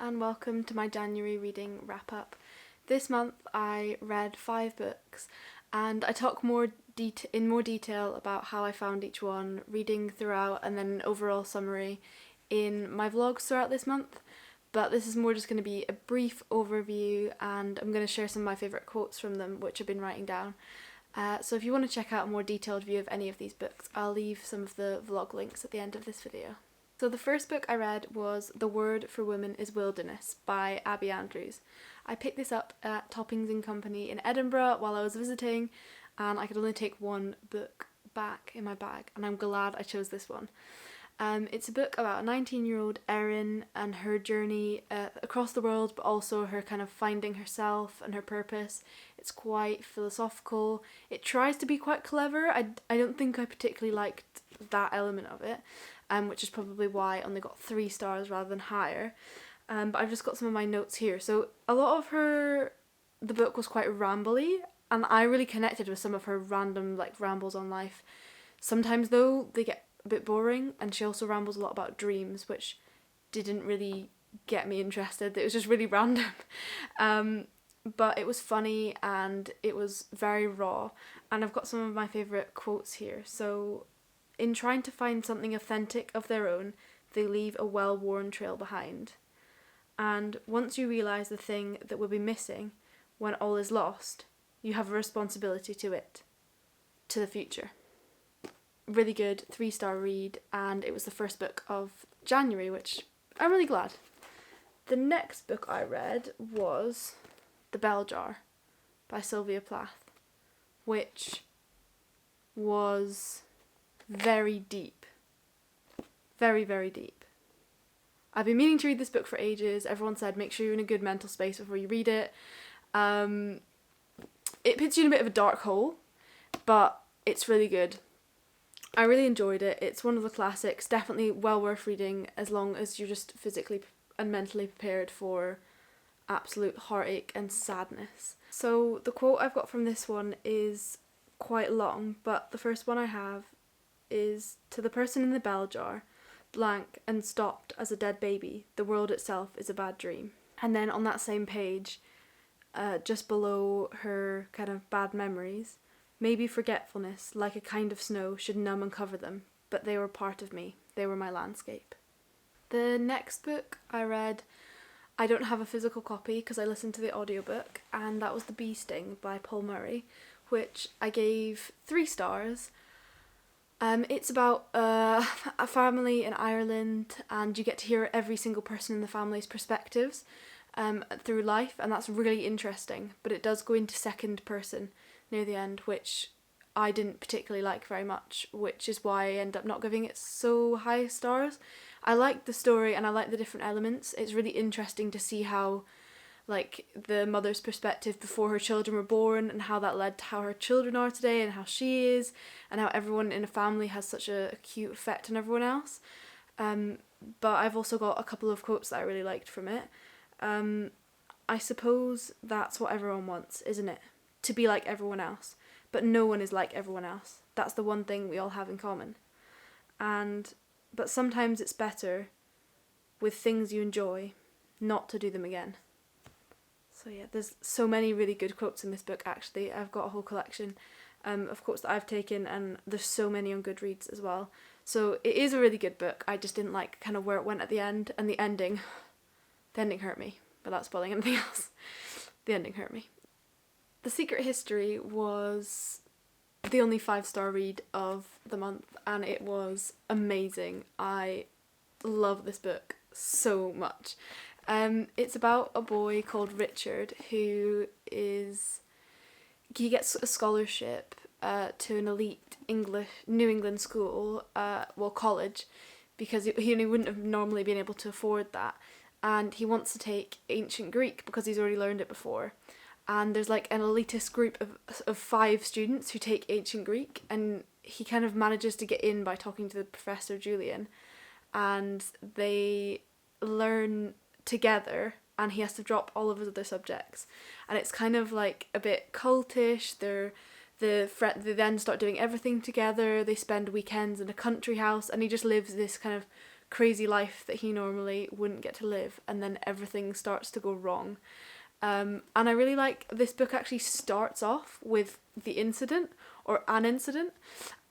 and welcome to my January reading wrap-up. This month I read 5 books and I talk in more detail about how I found each one, reading throughout, and then an overall summary in my vlogs throughout this month. But this is more just going to be a brief overview, and I'm going to share some of my favourite quotes from them, which I've been writing down. So if you want to check out a more detailed view of any of these books, I'll leave some of the vlog links at the end of this video. So the first book I read was The Word for Women is Wilderness by Abby Andrews. I picked this up at Toppings and Company in Edinburgh while I was visiting, and I could only take one book back in my bag, and I'm glad I chose this one. It's a book about a 19-year-old Erin and her journey across the world, but also her kind of finding herself and her purpose. It's quite philosophical. It tries to be quite clever. I don't think I particularly liked that element of it, which is probably why I only got 3 stars rather than higher. But I've just got some of my notes here. So a lot of the book was quite rambly, and I really connected with some of her random rambles on life. Sometimes though they get a bit boring, and she also rambles a lot about dreams, which didn't really get me interested. It was just really random. But it was funny and it was very raw, and I've got some of my favourite quotes here. So, in trying to find something authentic of their own, they leave a well-worn trail behind. And once you realise the thing that will be missing when all is lost, you have a responsibility to the future. Really good 3-star read, and it was the first book of January, which I'm really glad. The next book I read was The Bell Jar by Sylvia Plath, which was very deep. Very, very deep. I've been meaning to read this book for ages. Everyone said make sure you're in a good mental space before you read it. It puts you in a bit of a dark hole, but it's really good. I really enjoyed it. It's one of the classics, definitely well worth reading as long as you're just physically and mentally prepared for absolute heartache and sadness. So the quote I've got from this one is quite long, but the first one I have is, "To the person in the bell jar, blank and stopped as a dead baby, the world itself is a bad dream." And then on that same page, just below her kind of bad memories, "Maybe forgetfulness, like a kind of snow, should numb and cover them, but they were part of me, they were my landscape." The next book I read, I don't have a physical copy because I listened to the audiobook, and that was The Bee Sting by Paul Murray, which I gave 3 stars. It's about a family in Ireland, and you get to hear every single person in the family's perspectives through life, and that's really interesting, but it does go into second person near the end, which I didn't particularly like very much, which is why I end up not giving it so high stars. I like the story and I like the different elements. It's really interesting to see how the mother's perspective before her children were born, and how that led to how her children are today and how she is, and how everyone in a family has such a acute effect on everyone else. But I've also got a couple of quotes that I really liked from it. I suppose that's what everyone wants, isn't it? To be like everyone else. But no one is like everyone else. That's the one thing we all have in common. But sometimes it's better, with things you enjoy, not to do them again. So yeah, there's so many really good quotes in this book actually. I've got a whole collection of quotes that I've taken, and there's so many on Goodreads as well. So it is a really good book. I just didn't like kind of where it went at the end, and the ending hurt me, without spoiling anything else. The ending hurt me. The Secret History was the only 5-star read of the month, and it was amazing. I love this book so much. It's about a boy called Richard who gets a scholarship to an elite New England school, college, because he wouldn't have normally been able to afford that, and he wants to take ancient Greek because he's already learned it before. And there's an elitist group of 5 students who take ancient Greek, and he kind of manages to get in by talking to the professor Julian, and they learn together, and he has to drop all of his other subjects, and it's kind of a bit cultish. They then start doing everything together. They spend weekends in a country house, and he just lives this kind of crazy life that he normally wouldn't get to live, and then everything starts to go wrong. And I really like this book actually starts off with the incident or an incident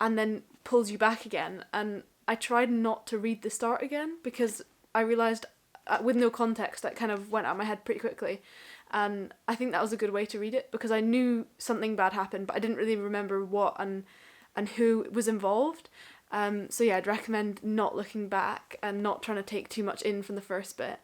and then pulls you back again. And I tried not to read the start again because I realised with no context that kind of went out of my head pretty quickly. And I think that was a good way to read it because I knew something bad happened, but I didn't really remember what and who was involved. So yeah, I'd recommend not looking back and not trying to take too much in from the first bit.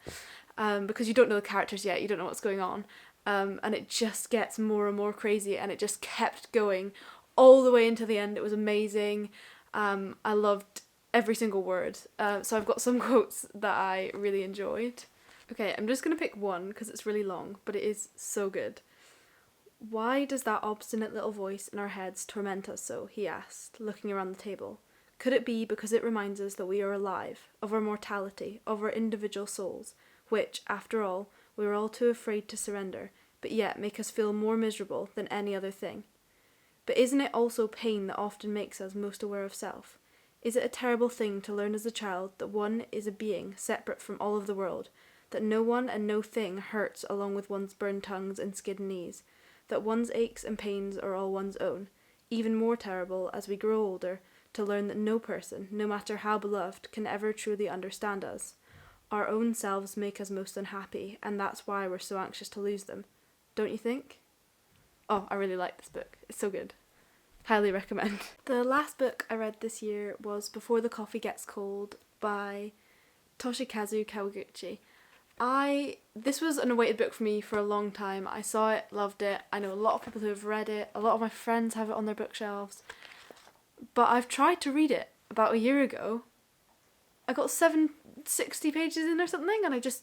Because you don't know the characters yet, you don't know what's going on, and it just gets more and more crazy, and it just kept going all the way into the end. It was amazing. I loved every single word. So I've got some quotes that I really enjoyed. Okay, I'm just going to pick one because it's really long, but it is so good. "Why does that obstinate little voice in our heads torment us so?" he asked, looking around the table. "Could it be because it reminds us that we are alive, of our mortality, of our individual souls, which, after all, we are all too afraid to surrender, but yet make us feel more miserable than any other thing? But isn't it also pain that often makes us most aware of self? Is it a terrible thing to learn as a child that one is a being separate from all of the world, that no one and no thing hurts along with one's burned tongues and skinned knees, that one's aches and pains are all one's own? Even more terrible, as we grow older, to learn that no person, no matter how beloved, can ever truly understand us. Our own selves make us most unhappy, and that's why we're so anxious to lose them. Don't you think?" Oh, I really like this book. It's so good. Highly recommend. The last book I read this year was Before the Coffee Gets Cold by Toshikazu Kawaguchi. This was an awaited book for me for a long time. I saw it, loved it. I know a lot of people who have read it. A lot of my friends have it on their bookshelves. But I've tried to read it about a year ago. I got 760 pages in or something, and I just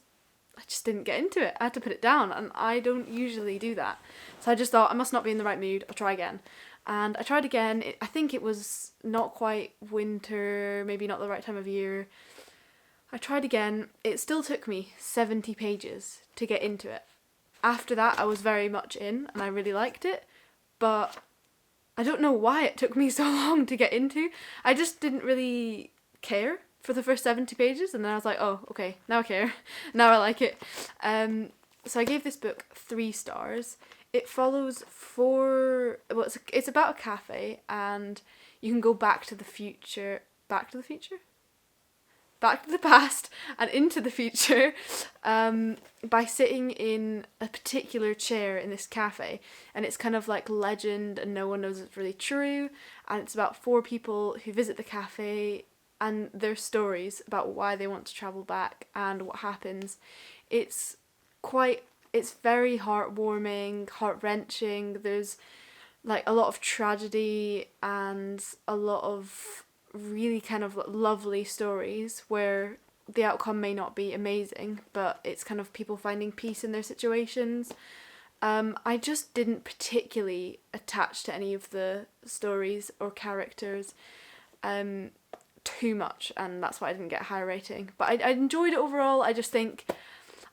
didn't get into it. I had to put it down, and I don't usually do that. So I just thought, I must not be in the right mood, I'll try again. And I tried again. I think it was not quite winter, maybe not the right time of year. I tried again. It still took me 70 pages to get into it. After that, I was very much in, and I really liked it, but I don't know why it took me so long to get into. I just didn't really care for the first 70 pages, and then I was like, oh, okay, now I care. Now I like it. So I gave this book 3 stars. It follows it's about a cafe, and you can go back to the past and into the future by sitting in a particular chair in this cafe, and it's kind of like legend and no one knows it's really true, and it's about 4 people who visit the cafe and their stories about why they want to travel back and what happens. It's very heartwarming, heart-wrenching. There's like a lot of tragedy and a lot of really kind of lovely stories where the outcome may not be amazing, but it's kind of people finding peace in their situations. I just didn't particularly attach to any of the stories or characters too much, and that's why I didn't get a higher rating. But I enjoyed it overall. I just think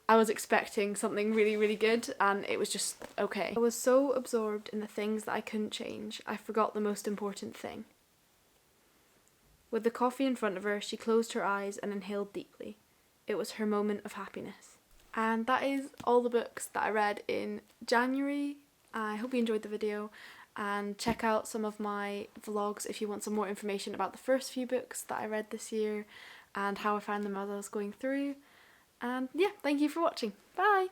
I was expecting something really, really good, and it was just okay. I was so absorbed in the things that I couldn't change, I forgot the most important thing. With the coffee in front of her, she closed her eyes and inhaled deeply. It was her moment of happiness. And that is all the books that I read in January. I hope you enjoyed the video, and check out some of my vlogs if you want some more information about the first few books that I read this year and how I found them as I was going through. And yeah, thank you for watching. Bye!